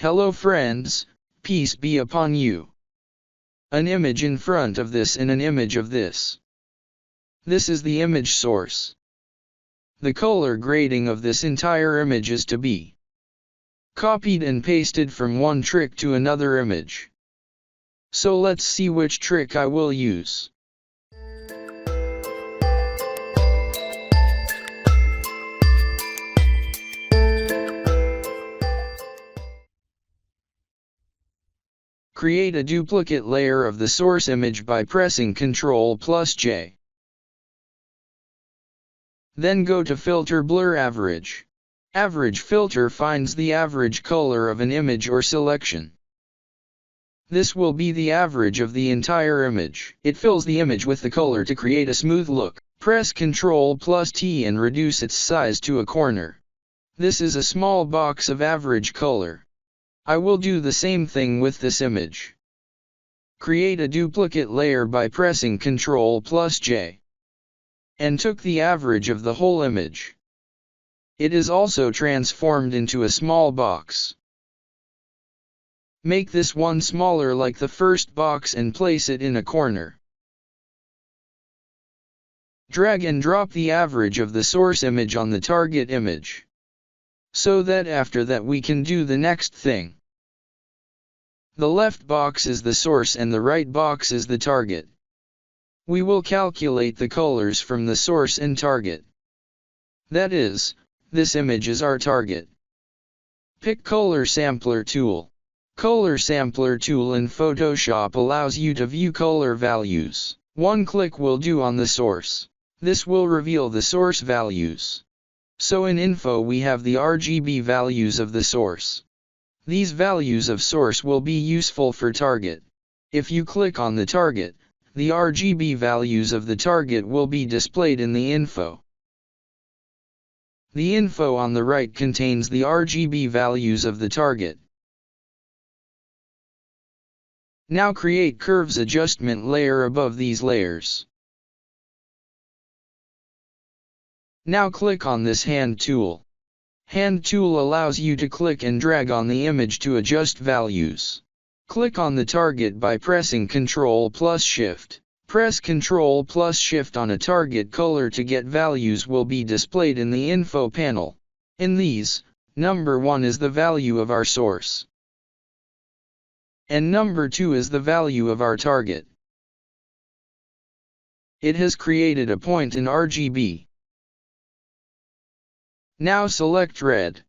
Hello friends, peace be upon you. An image in front of this and an image of this. This is the image source. The color grading of this entire image is to be copied and pasted from one trick to another image. So let's see which trick I will use. Create a duplicate layer of the source image by pressing Ctrl+J. Then go to Filter Blur Average. Average filter finds the average color of an image or selection. This will be the average of the entire image. It fills the image with the color to create a smooth look. Press Ctrl+T and reduce its size to a corner. This is a small box of average color. I will do the same thing with this image. Create a duplicate layer by pressing Ctrl+J. And took the average of the whole image. It is also transformed into a small box. Make this one smaller like the first box and place it in a corner. Drag and drop the average of the source image on the target image. So that after that we can do the next thing. The left box is the source and the right box is the target. We will calculate the colors from the source and target. That is, this image is our target. Pick Color Sampler tool. Color Sampler tool in Photoshop allows you to view color values. One click will do on the source. This will reveal the source values. So in info we have the RGB values of the source. These values of source will be useful for target. If you click on the target, the RGB values of the target will be displayed in the info. The info on the right contains the RGB values of the target. Now create curves adjustment layer above these layers. Now click on this hand tool. Hand tool allows you to click and drag on the image to adjust values. Click on the target by pressing Ctrl+Shift. Press Ctrl+Shift on a target color to get values will be displayed in the info panel. In these, number 1 is the value of our source. And number 2 is the value of our target. It has created a point in RGB. Now select red.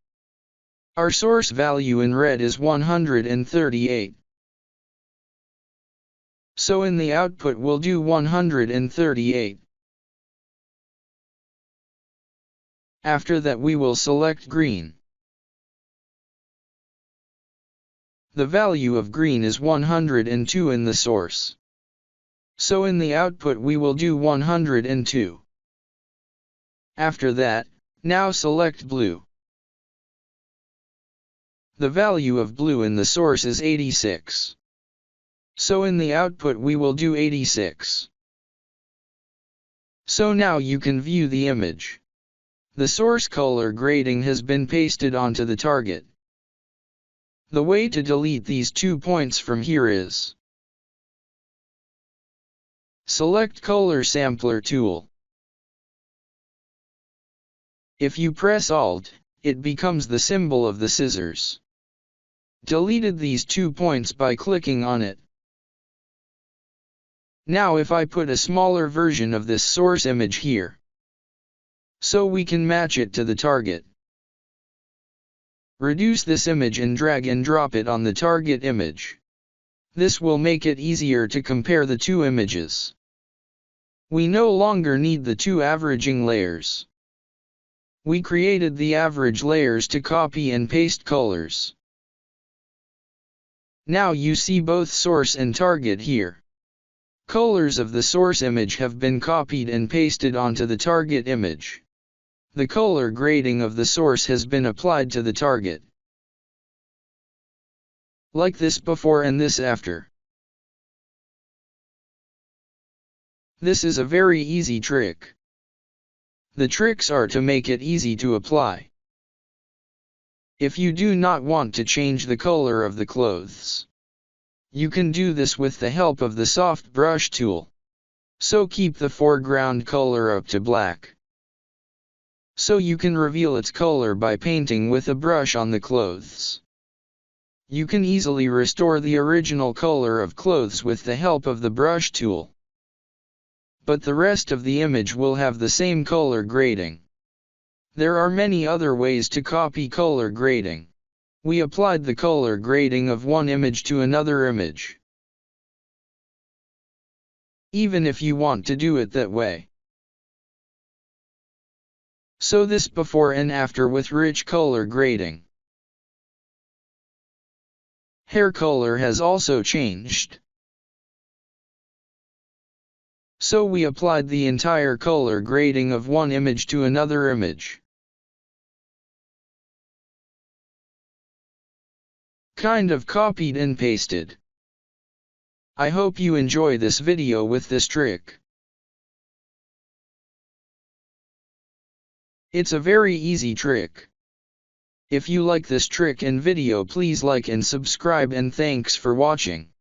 Our source value in red is 138. So in the output we'll do 138. After that we will select green. The value of green is 102 in the source. So in the output we will do 102. After that, now select blue. The value of blue in the source is 86. So in the output we will do 86. So now you can view the image. The source color grading has been pasted onto the target. The way to delete these 2 points from here is select Color Sampler tool. If you press Alt, it becomes the symbol of the scissors. Deleted these 2 points by clicking on it. Now if I put a smaller version of this source image here, so we can match it to the target. Reduce this image and drag and drop it on the target image. This will make it easier to compare the two images. We no longer need the two averaging layers. We created the average layers to copy and paste colors. Now you see both source and target here. Colors of the source image have been copied and pasted onto the target image. The color grading of the source has been applied to the target. Like this before and this after. This is a very easy trick. The tricks are to make it easy to apply. If you do not want to change the color of the clothes, you can do this with the help of the soft brush tool. So keep the foreground color up to black, so you can reveal its color by painting with a brush on the clothes. You can easily restore the original color of clothes with the help of the brush tool, but the rest of the image will have the same color grading. There are many other ways to copy color grading. We applied the color grading of one image to another image. Even if you want to do it that way. So this before and after with rich color grading. Hair color has also changed. So we applied the entire color grading of one image to another image. Kind of copied and pasted. I hope you enjoy this video with this trick. It's a very easy trick. If you like this trick and video, please like and subscribe, and thanks for watching.